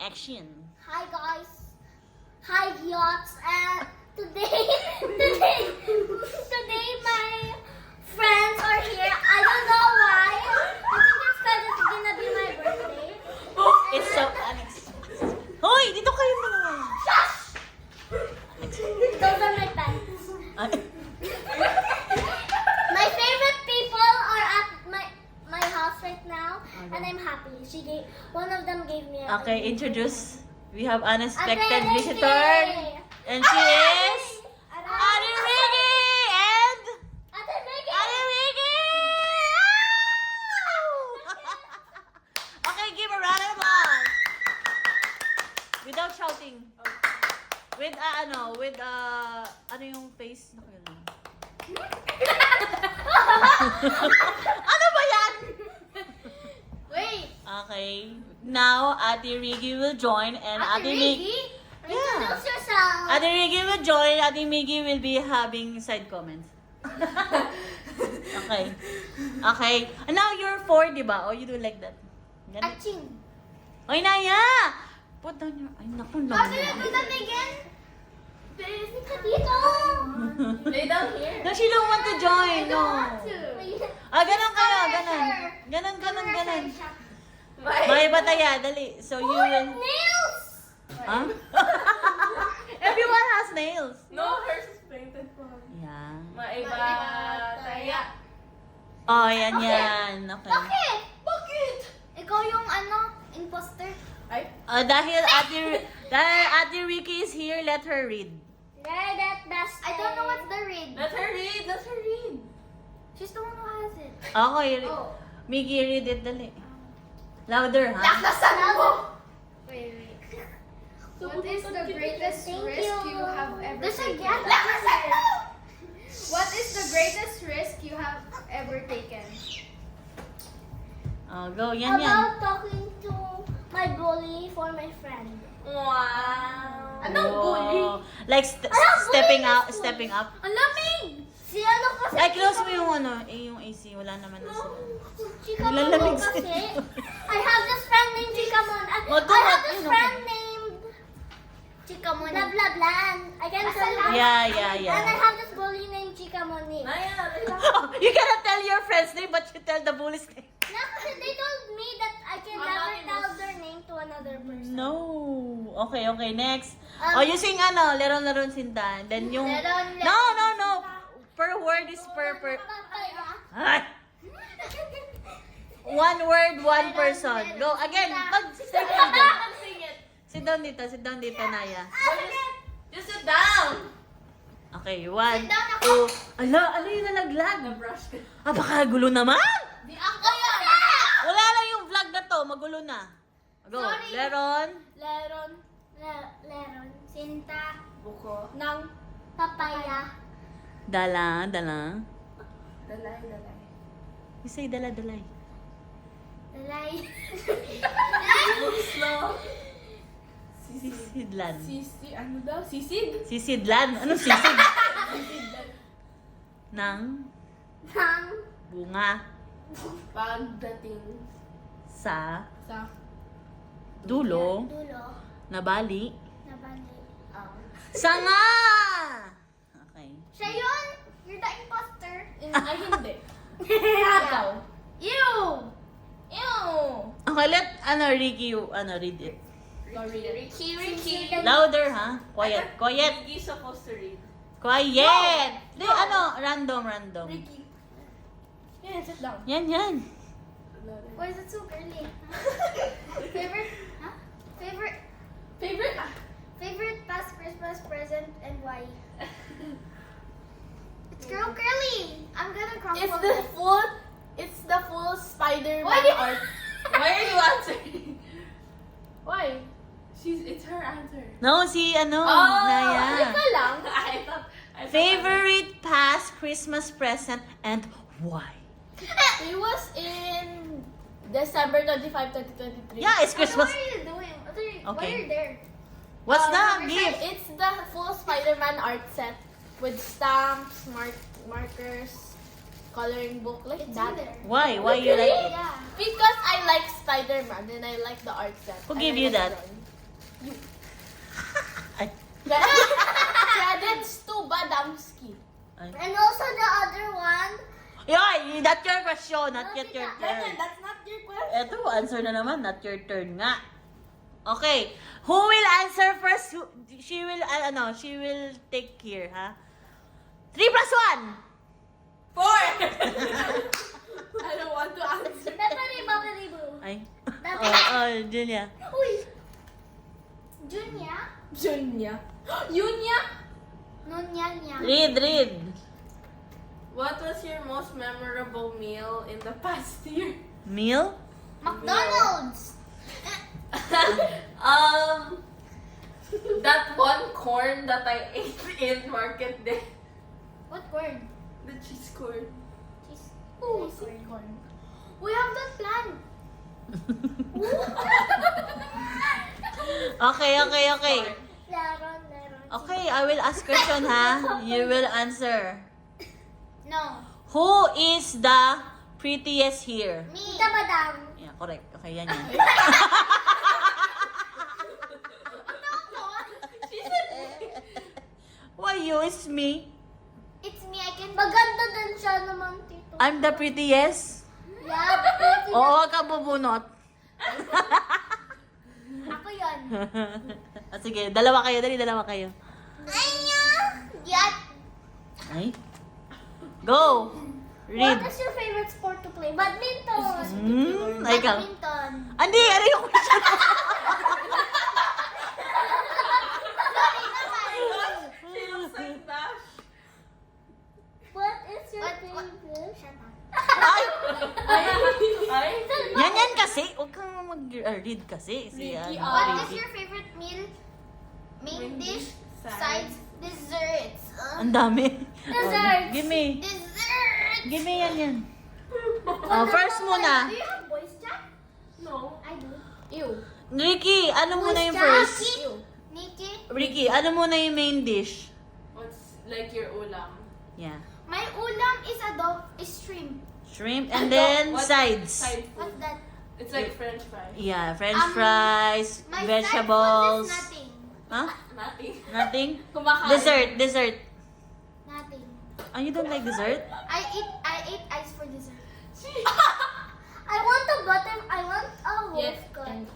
action. Hi guys. Hi yachts. And today my friends are here. I don't know why. I think it's because it's gonna be my birthday. It's so unexpected. Hoy, dito kayo dalawa. Shush! Those are my pants. My favorite people are at my house right now, and I'm happy. One of them gave me a Okay, introduce. We have unexpected Ate visitor. Ricky. And she is Ate Ricky and Ate Ricky. Ate Ricky! Okay, give a round of applause. Without shouting. With ano yung face na yun? Ano ba yan? Wait. Okay. Now, Ate Ricky will join and Ate Ricky. Yeah. Introduce yourself. Ate Ricky will join. Ate Miggy will be having side comments. Okay. Okay. And now you're 4, di ba? Or you do like that? Ganun. Aching. Oy, Naya! Put down your... Ay, naku, How do you do that again? Dito. Lay down here. No, she don't want to join. No. Ah, ganun kayo. Ganun. Ganun. May bataya. Dali. So you will... Nails. Huh? Everyone has nails. No, hers is painted po. Yeah. Maiba taya. Oh, yan. Okay. Bakit? Ikaw yung imposter. Ay, Dahil Ate Ricky is here, let her read. I don't know what's the read. let her read. Let her read. She's the one who has it. Okay. Oh. Miggy, read it, dali. Louder, ha? Lakasan mo! Wait. What is the greatest Thank risk you. you have ever There's a taken? gap. Lakasan mo! What is the greatest risk you have ever taken? Oh, go. Yan. About talking to my bully for my friend. Wow. Anong bully? Like Anong stepping bully up, na school? stepping up. Ang lamig! Si ano kasi? Ay, close mo yung yung AC. Wala naman na sila. Chika Moon Nilalamig kasi. sila. I have this friend named Chika Moon. I have this friend named Chika Moon. Blah blah blah. I can tell you. Yeah. And I have this bully named Chika Moni. Naya, You cannot tell your friend's name, but you tell the bully's name. No, kasi they told me that I can never tell their name to another person. No. Okay. Next. Um, You sing Leron Sinta. Then yung... Leron. No. Per word is per... Papaya. Ay! One word, one person. Go again. Sit down dito. sing it. Sit down dito, Naya. Just sit down. Okay, 1, Sit down ako. 2. Ano yung nalaglag? Na-brush ka. Baka gulo naman. Di ako yan. Wala lang yung vlog na to. Magulo na. Go. Sorry. Leron. Leron. Sinta. Buko. Ng papaya. Dala. Dalay. You say dala. Dalay. Slow. Sisidlan. Ano daw? Sisid? Sisidlan. Ano sisid? Nang Ng bunga Pagdating sa sa dulo dulo. na bali. Nabali. Sanga! Okay. Siya yun! You're the imposter. Ay, hindi. Ikaw. Ew! Ew! Okay, let Ricky, read it. Ricky. Louder, ha? Quiet. Ricky's supposed to read. Quiet! Di, random. Ricky. Yeah, sit down. Yan. Why is it so girly? Favorite? Huh? Favorite past Christmas present and why? It's girl curly. I'm gonna crumple It's the full Spider-Man Why do you- art. Why are you answering? Why? It's her answer. No, Naya. Ito lang. I thought Favorite past Christmas present and why? It was in December 25, 2023. Yeah, it's Christmas. What are you doing? Why Okay. are you there? What's the It's gift? It's the full Spider-Man art set with stamps, markers, coloring book, like It's that. in there. Why? Why you like it? Yeah. Because I like Spider-Man and I like the art set. Who And gave I you like that? drawing. Ay. Shredded Stu Badamski. Ay. And also the other one. Yoy, not your question. Not yet your Ganyan, turn. that's not your question. Eto, answer na naman. Not your turn nga. Okay. Who will answer first? She will, she will take here, ha? 3 plus 1! 4! I don't want to answer. Peppery Bubbly Boo. Ay. Dapat. Julia. Uy. Junya? Junya. Yunya? Nunya. Read. What was your most memorable meal in the past year? Meal? McDonald's. That one corn that I ate in Market Day. What corn? The cheese corn. Cheese. Oh, sweet corn. We have that plan. Okay. Laron. Okay, I will ask question, ha? You will answer. No. Who is the prettiest here? Me. Tita Madam. Yeah, correct. Okay, yan. Why you? It's me. It's me. I can... Maganda din siya naman, Tito. I'm the prettiest. Yeah, pretty. Oo, wag kang bubunot. Ako yun. Sige, dalawa kayo. Dalawa kayo. Anya! Yat. Ay. Go! Read. What is your favorite sport to play? Badminton. Ay, ikaw. Badminton. Andi, ano yung question? Sorry naman. She looks like Dash. What is your favorite? Shut up. Ay! Yan kasi. Huwag kang mag-read kasi. Si, Ricky, What is Ricky. your favorite meal? Main Main dish, dish, sides, desserts. Ang dami. Desserts. Give me. Desserts. Give me yan. First muna. Do you have voice chat? No. I do. Ew. Ricky, ano muna yung Voice first? chat. Ew. Nikki. Ricky, ano muna yung main dish? What's like your ulam? Yeah. My ulam is shrimp. Shrimp and then What- sides. Side food. What's that? It's like French fries. Yeah, French fries, My vegetables. side food is nothing. Huh? Nothing. Nothing? Kumakain. Dessert. Nothing. Oh, you don't like dessert? I ate ice for dessert. I want a button. I want a Yes. wolf gun.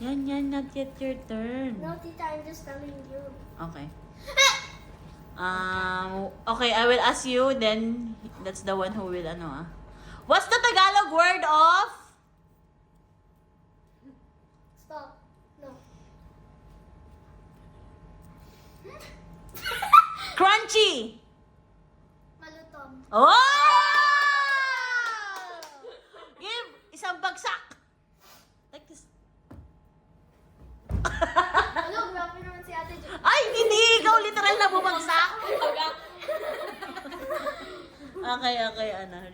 Yan, not yet your turn. No, Tita, I'm just telling you. Okay. Okay, I will ask you, then that's the one who will, What's the Tagalog word of? Stop. No. Crunchy! Malutong. Oh! Give isang bagsak! Like this. Hello, grabe naman si Ate Jo. Ay, hindi! Ikaw literal na bumagsak! Okay,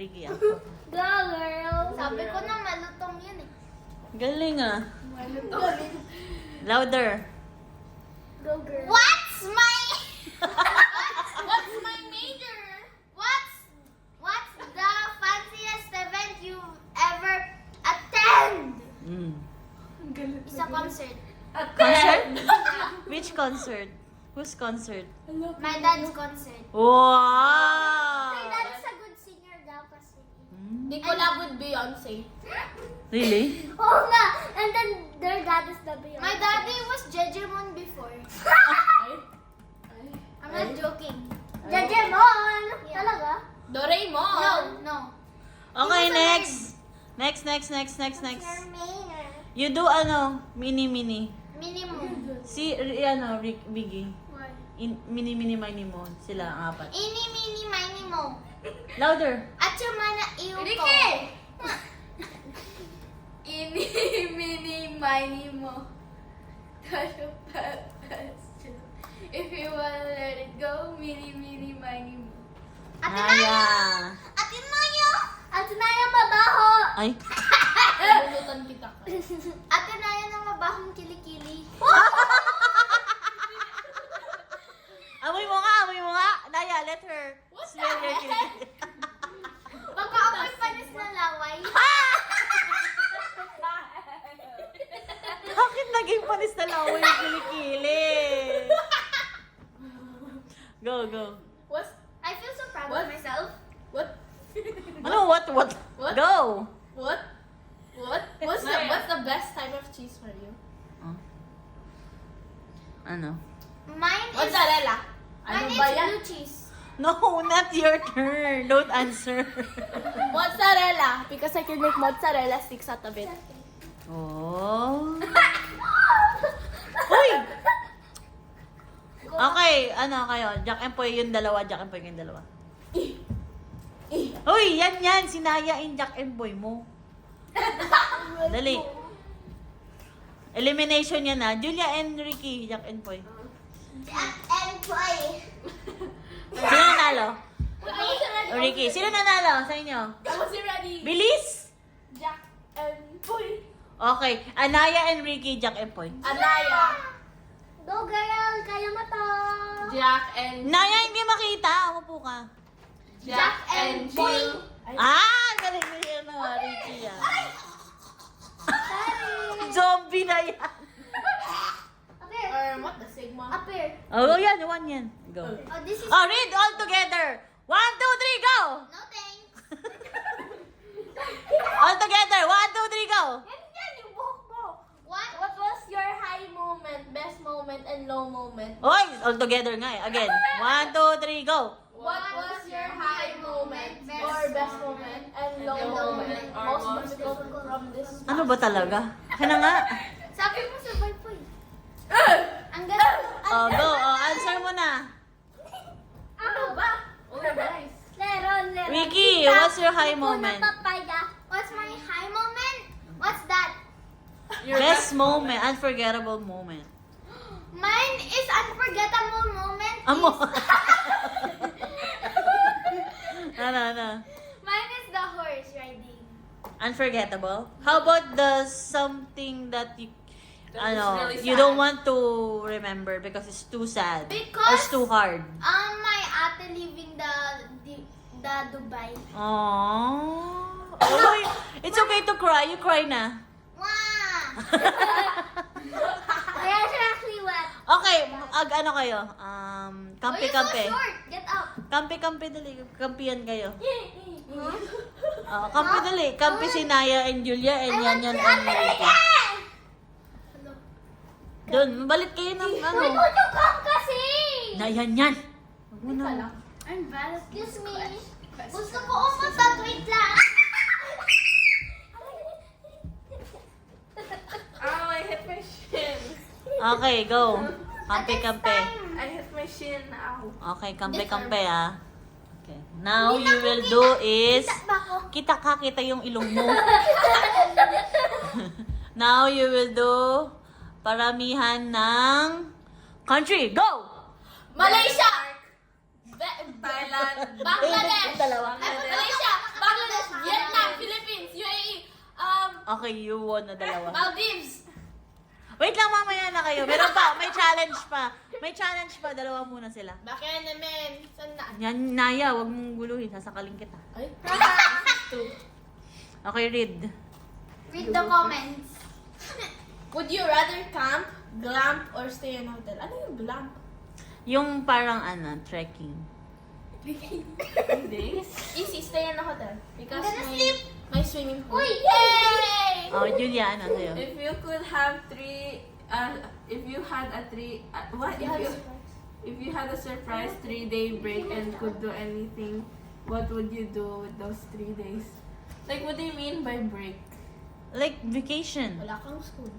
Ricky, ako. Go, girl. Sabi ko na malutong yun eh. Galing Louder. Go, girl. What's my major? What's the fanciest event you've ever attend? It's a concert. Concert? Which concert? Whose concert? My dad's concert. Wow! My dad is a good singer daw kasi. They collab with Beyonce. Really? Oo nga. And then their dad is the Beyonce. My daddy was Jejemon before. I'm not joking. Jejemon! Talaga? Doraemon. No. Okay, He was a next. Next. Mermaid. You do mini. Minimum. Si, Biggie. What? Mini, mini mo. Sila ang apat. Ini, mini, mini mo. Louder. At yung mana iyo ko. Ini, mini, miny, mo. If you wanna let it go, mini, mini, miny, mo. Ate Naya! Ate Naya! Ate Naya mabaho! Ay. Bulutan kita. Ate Naya na mabahong kilikili. Amoy mo nga. Naya, let her smell your kilikili. Magkaamoy panis na laway. Bakit naging panis na lang yung kilikili. Go, go. What's I feel so proud What? of myself. what? Ano, what? What? Go! What? What's the best type of cheese for you? Ano? Mine is Mozzarella. Ano mine ba is yan? blue cheese. No, not your turn. Don't answer. Mozzarella. Because I can make mozzarella sticks out of it. Oh. Uy! Okay, ano kayo? Jack and Poy yung dalawa, Jack and Poy yung dalawa. Uy, yan. Sinayain Jack and Poy mo. Dali. Elimination yan na. Julia and Ricky, Jack and Poy. Jack and Poy. Sino nanalo? O Ricky, sino nanalo sa inyo? I wasn't ready. Bilis! Jack and Poy. Okay, Anaya and Ricky, Jack and Poy. Anaya. Go girl, kaya mo to. Jack and Naya, hindi makita. Umupo ka. Jack and Jill. Ah! Galing na yun naman, Ricky yan. Zombie na yan. Up here. Or what the Sigma? Up here. Oh, yan. One yan. Go. Oh, this is... Oh, read all together. 1, 2, 3, go! No thanks. All together. 1, 2, 3, go! Yan yung buhok mo. What? What was your high moment, best moment, and low moment? Oy, all together nga eh. Again. 1, 2, 3, go! What was your high moment, or best moment, and low moment? Most difficult from this. Ano ba talaga? Kaya na nga. Sabi mo survive po eh. Ang ganda. Oh, go. Oh, answer mo na. Ano ba? Oh, guys. Leron. Ricky, what's your high moment? Papaya. What's my high moment? What's that? Best moment. Unforgettable moment. Mine is unforgettable moment. Amo. Ano. Mine is the horse riding. Unforgettable? How about the something that you really you sad. don't want to remember because it's too sad or Because- it's too hard? My ate leaving the Dubai. Aww. Oh, it's okay to cry. You cry na. Wow. I actually wet. Okay, ano kayo? You're Kampi-kampi. so short. Get up. Kampi-kampi dali. Kampiyan kayo. Kampi dali. Kampi si Naya and Julia and Yan and Ricky. Doon, balit kayo ng ano. Wait, would you come kasi? Na yan. Huwag mo na. I'm bad at Excuse me. Gusto ko umuntot. Wait lang. Oh, I hit my shin. Okay, go. Kampi-kampi. I hit my shin. Ow. Okay, kampi-kampi ah. Okay. Now you will do is... Kita yung ilong mo. Now you will do paramihan ng country. Go! Malaysia! Thailand. Bangladesh. Dalawa. Malaysia. Bangladesh. Vietnam. Philippines. UAE. Okay, you won na dalawa. Maldives. Wait lang, mamaya na kayo. Meron pa, may challenge pa. May challenge pa, dalawa muna sila. Bakit naman? Saan na? Yan, Naya, wag mong guluhin. Sasakaling kita. Ay. Okay, read. Read the comments. Would you rather camp, glamp, or stay in a hotel? Ano yung glamp? Yung parang trekking. Days? Easy, stay in a hotel. Because I'm gonna my, sleep. my swimming pool. Uy, yay! Oh, Julia, ano sa'yo? If you could have if you had a if you had a surprise 3-day break and could do anything, what would you do with those 3 days? Like, what do you mean by break? Like vacation. Wala kang school.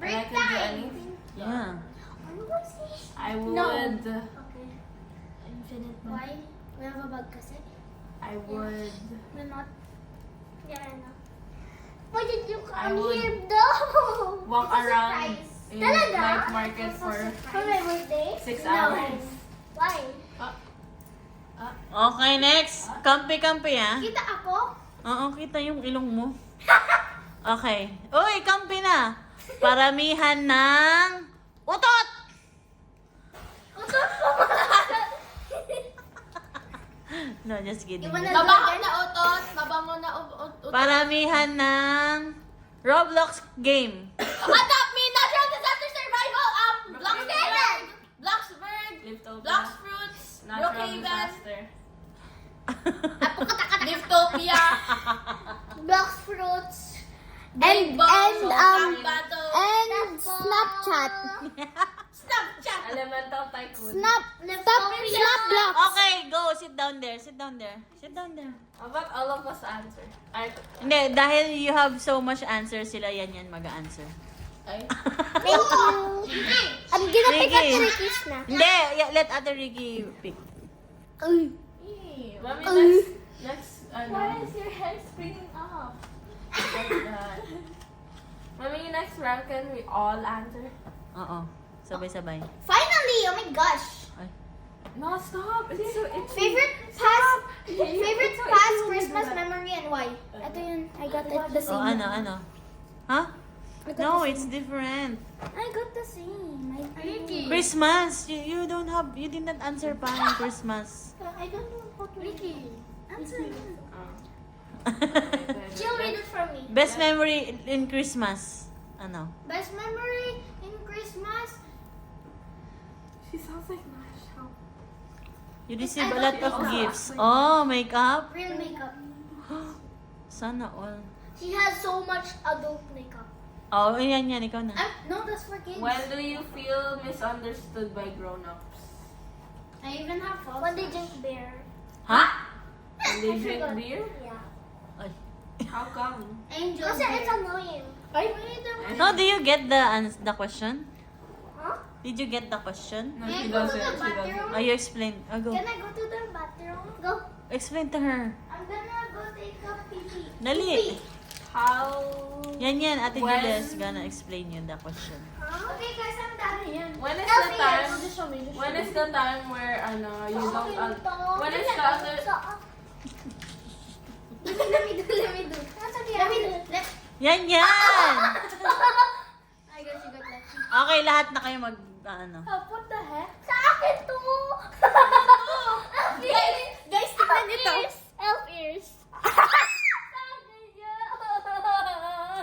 And I could do anything. Yeah. Ano ba sis? I would. Okay. Infinite man. Why? We have a bag kasi. I would. We're not. Yeah, I know. Why did you I come would here though? Walk It's a around surprise. in Talaga? night market for For my birthday? 6 No. hours. Why? Okay, next. Kampi-kampi ah. Kita ako? Oo, kita yung ilong mo. Okay. Uy, kampi na. Paramihan ng utot! Utot ko No, just kidding. Iba na- Mabaho na utot. Mabango na utot. Paramihan ng Roblox game. Adopt me! Natural disaster survival! Bloxburg! Bloxburg! Liftopia. Blox Fruits! Natural Brookhaven! disaster. Liftopia! Blocks fruits. Rainbow! and Battle! Snapchat. Snapchat! Elemental Tycoon. Snapblocks. Okay, go. Sit down there. Sit down there. Sit down there. How about all of us answer? Hindi, dahil you have so much answers, sila yan mag-answer. Ay. Thank you. I'm gonna pick up Ricky. Ricky's na. Hindi, let Ate Ricky pick. Mami, let's, Why is your hair springing up? Like that. Mami, next round, can we all answer? Oo. Sabay-sabay. Finally! Oh my gosh. Ay. No, stop! It's so itchy. Favorite past Christmas memory and why? Ito yun. I got it the Oh, same. ano? Huh? No, it's different. I got the same. Ricky. Christmas. You don't have, you did not answer pa in Christmas. I don't know how to Ricky. answer. Oh. She'll read it for me. Best memory in Christmas. Ano? Best memory in Christmas? She sounds like Nash. You receive a lot of gifts. Oh, makeup. Real makeup. Sana all. She has so much adult makeup. Oh, yan. Ikaw na. No, that's for kids. When do you feel misunderstood by grown-ups? I even have fun. When they drink beer. Ha? When they drink forgot. beer? Yeah. Ay. How come? Angel Kasi it's annoying. No, do you get the question? Huh? Did you get the question? No, Can I she go to doesn't. the She doesn't. bathroom? Oh, you explain. Oh, go. Can I go to the bathroom? Go. Explain to her. I'm gonna go take a pee-pee. Dali. How? Yan. Ate When- Julia is gonna explain you the question. Huh? Okay guys, I'm done. When is Tell the me time? yes. When is the time where you don't? When is the other? Let me do. Yan. I guess you got lucky. Okay, lahat na kayo mag, ano. What the heck? Sa akin to! Guys, tignan ito. Elf ears.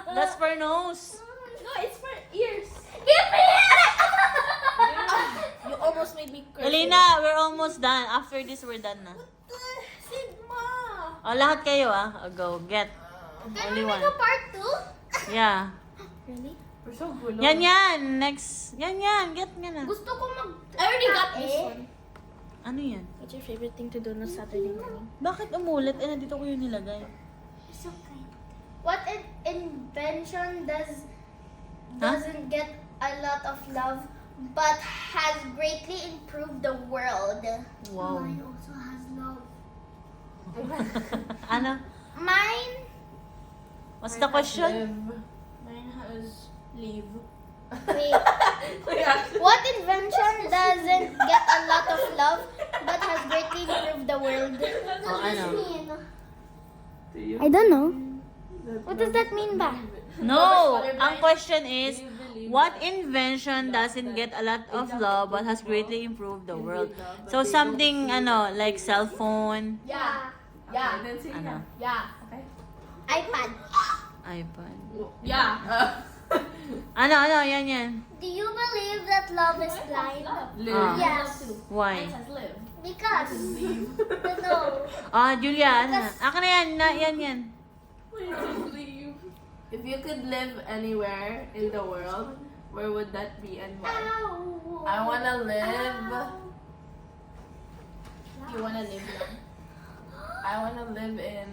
That's for nose. No, it's for ears. Give me it! You almost made me crazy. Alina, we're almost done. After this, we're done na. Sigma. Oh, lahat kayo Oh, go, get. Can Only we make one. a part 2? Yeah. Really? We're so good. Yan. Next. Yan. Get nga na. Gusto ko mag... I already got this one. Ano yan? What's your favorite thing to do on Saturday morning? Bakit umulit? Nandito ko yung nilagay. It's okay. What invention doesn't get a lot of love but has greatly improved the world? Wow. Mine also has love. Ano? Mine? What's the question? Mine has leave. Wait. What invention doesn't get a lot of love but has greatly improved the world? Oh, ano? I don't know. What does that mean ba? No! Ang question is, what invention doesn't get a lot of love but has greatly improved the world? So something, like cell phone, Yeah. Yeah. Then say ano, Yeah. Okay. iPad. iPad. Yeah. Ano, yan. Do you believe that love is blind? Live. Yes. Why? live. Because. No. Julia, ano? Akin na yan, yan. If you could live anywhere in the world, where would that be and why? Ow. I wanna live. You wanna live lang? I wanna live in.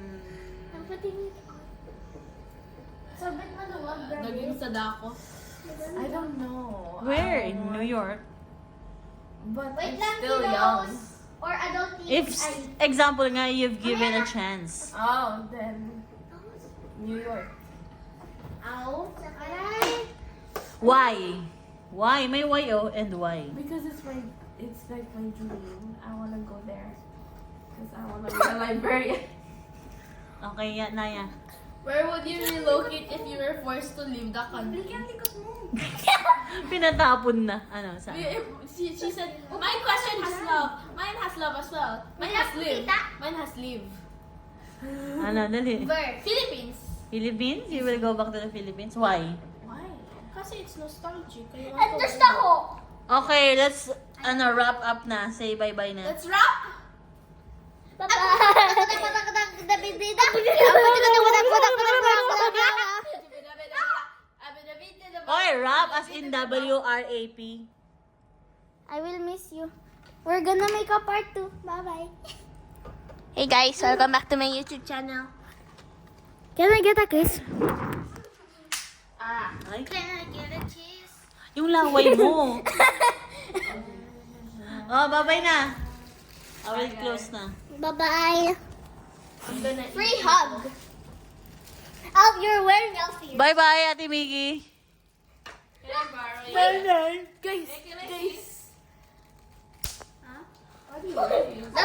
I'm putting it on. Sabit maluwag, Naging sa dako. I don't know. Where? I In want- New York? But Wait I'm lang, still kiddos. young. Or adult If, teens. example nga, you've given a chance. Oh, then New York. Ow. Aray. Why? Why? May why and why? Because it's like my dream. I wanna go there. Because I wanna be a librarian. Okay, Naya. Where would you relocate if you were forced to leave the country? Pinatapon na. Ano, saan? She said, my question has love. Mine has love as well. Mine has live. Kita. Mine has live. Ano, dali. Bird. Philippines. Philippines? You will go back to the Philippines? Why? Why? Kasi it's nostalgic. Kaya And just ako. Okay, let's wrap up na. Say bye-bye na. Let's wrap! Okay, wrap as in W-R-A-P. I will miss you. We're gonna make a part 2. Bye-bye. Hey guys, welcome back to my YouTube channel. Can I get a kiss? Ay, Can I get a kiss? yung laway mo. Oh, bye-bye na. I will close na. Bye-bye. Free hug. Oh, you're wearing Elfie. Bye-bye, Ate Miggy. Guys! Guys!